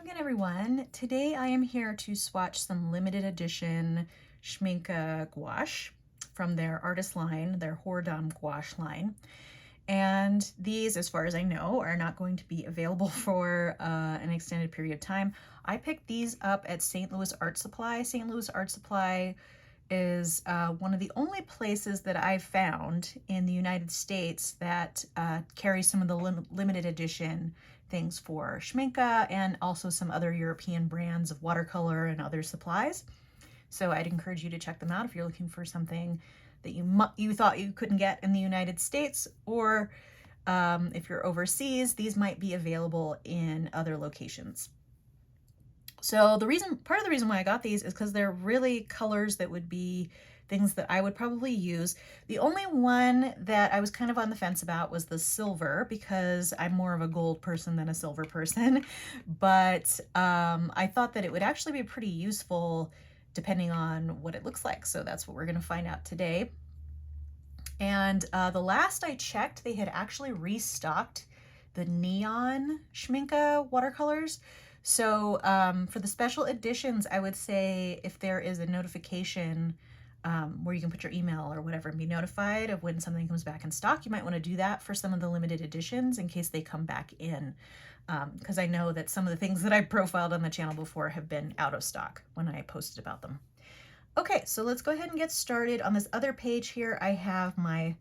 again, everyone. Today I am here to swatch some limited edition Schmincke gouache from their artist line, their Hoordam gouache line. And these, as far as I know, are not going to be available for an extended period of time. I picked these up at St. Louis Art Supply. St. Louis Art Supply is one of the only places that I've found in the United States that carries some of the limited edition things for Schmincke and also some other European brands of watercolor and other supplies. So I'd encourage you to check them out if you're looking for something that you thought you couldn't get in the United States, or if you're overseas, these might be available in other locations. So part of the reason why I got these is because they're really colors that would be things that I would probably use. The only one that I was kind of on the fence about was the silver, because I'm more of a gold person than a silver person. But I thought that it would actually be pretty useful depending on what it looks like. So that's what we're going to find out today. And the last I checked, they had actually restocked the neon Schmincke watercolors. So for the special editions, I would say if there is a notification where you can put your email or whatever and be notified of when something comes back in stock, you might want to do that for some of the limited editions in case they come back in. Because I know that some of the things that I profiled on the channel before have been out of stock when I posted about them. Okay, so let's go ahead and get started. On this other page here, I have my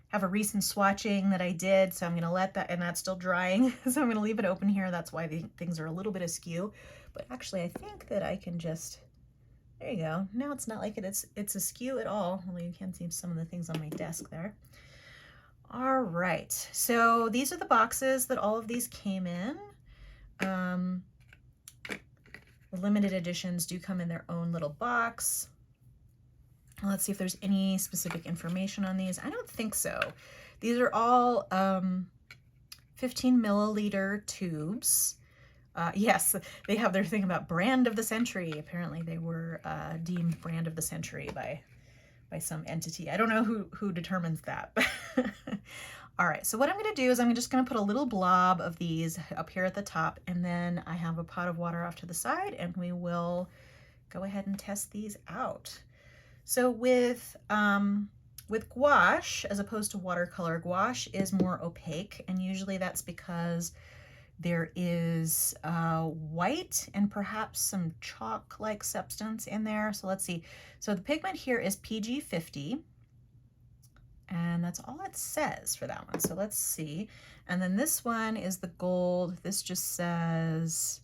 have a recent swatching that I did, so I'm going to let that, and that's still drying, so I'm going to leave it open here. That's why the things are a little bit askew, but actually I think that I can just, there you go. Now it's not like it's askew at all, although you can see some of the things on my desk there. All right, so these are the boxes that all of these came in. The limited editions do come in their own little box. Let's see if there's any specific information on these. I don't think so. These are all 15 milliliter tubes. Yes, they have their thing about brand of the century. Apparently they were deemed brand of the century by some entity. I don't know who determines that. All right, so what I'm going to do is I'm just going to put a little blob of these up here at the top, and then I have a pot of water off to the side, and we will go ahead and test these out. So with gouache, as opposed to watercolor, gouache is more opaque, and usually that's because there is white and perhaps some chalk-like substance in there. So let's see. So the pigment here is PG50, and that's all it says for that one. So let's see. And then this one is the gold. This just says,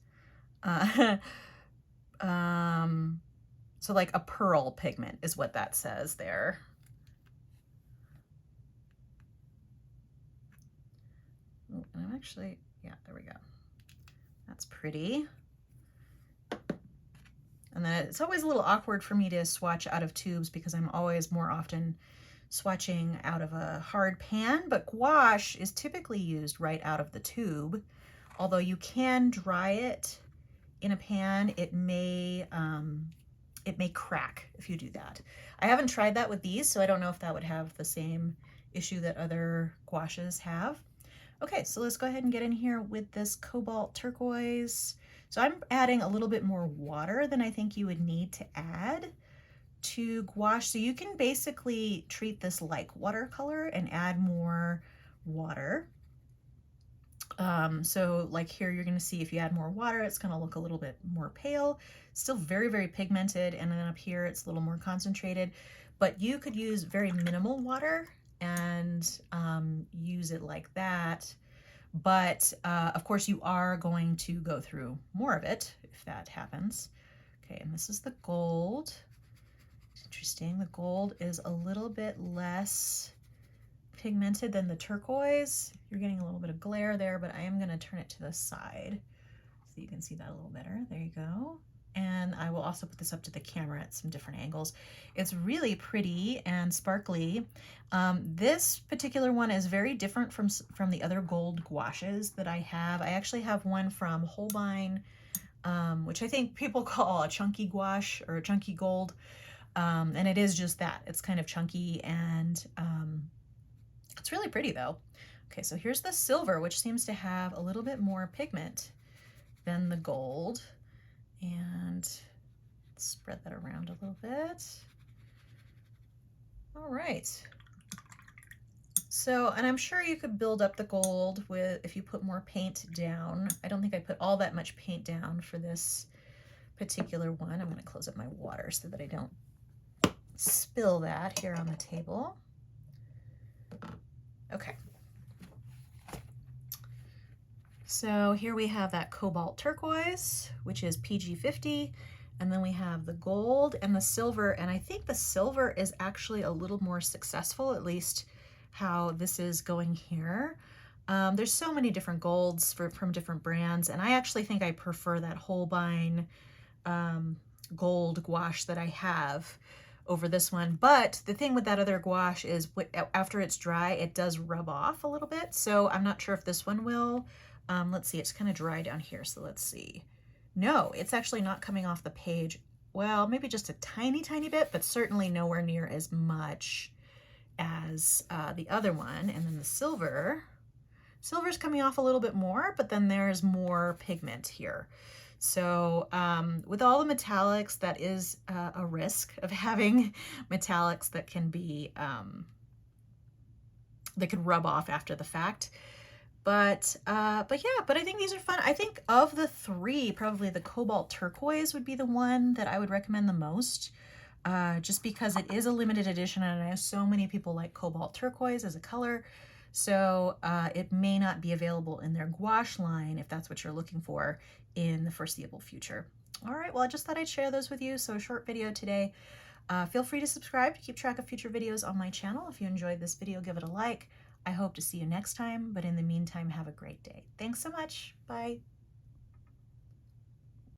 so like a pearl pigment is what that says there. Oh, and I'm actually, yeah, there we go. That's pretty. And then it's always a little awkward for me to swatch out of tubes because I'm always more often swatching out of a hard pan, but gouache is typically used right out of the tube. Although you can dry it in a pan, it may crack if you do that. I haven't tried that with these, so I don't know if that would have the same issue that other gouaches have. Okay, so let's go ahead and get in here with this Cobalt Turquoise. So I'm adding a little bit more water than I think you would need to add to gouache. So you can basically treat this like watercolor and add more water. So like here, you're going to see if you add more water, it's going to look a little bit more pale, still very, very pigmented. And then up here, it's a little more concentrated, but you could use very minimal water and use it like that. But of course you are going to go through more of it if that happens. Okay, and this is the gold. Interesting, the gold is a little bit less pigmented than the turquoise. You're getting a little bit of glare there, but I am going to turn it to the side so you can see that a little better. There you go. And I will also put this up to the camera at some different angles. It's really pretty and sparkly. This particular one is very different from the other gold gouaches that I have. I actually have one from Holbein, which I think people call a chunky gouache or a chunky gold. And it is just that. It's kind of chunky, and it's really pretty though. Okay, so here's the silver, which seems to have a little bit more pigment then the gold, and spread that around a little bit. All right. So, and I'm sure you could build up the gold with, if you put more paint down. I don't think I put all that much paint down for this particular one. I'm going to close up my water so that I don't spill that here on the table. Okay. So here we have that Cobalt Turquoise, which is PG50, and then we have the gold and the silver, and I think the silver is actually a little more successful, at least how this is going here. There's so many different golds from different brands, and I actually think I prefer that Holbein gold gouache that I have over this one. But the thing with that other gouache is after it's dry, it does rub off a little bit, so I'm not sure if this one will. Let's see, it's kind of dry down here, so let's see. No, it's actually not coming off the page. Well, maybe just a tiny, tiny bit, but certainly nowhere near as much as the other one. And then the silver's coming off a little bit more, but then there's more pigment here. So with all the metallics, that is a risk of having metallics that can be, that could rub off after the fact. But yeah, but I think these are fun. I think of the three, probably the Cobalt Turquoise would be the one that I would recommend the most, just because it is a limited edition, and I know so many people like Cobalt Turquoise as a color. So it may not be available in their gouache line if that's what you're looking for in the foreseeable future. All right, well, I just thought I'd share those with you. So a short video today. Feel free to subscribe to keep track of future videos on my channel. If you enjoyed this video, give it a like. I hope to see you next time, but in the meantime, have a great day. Thanks so much. Bye.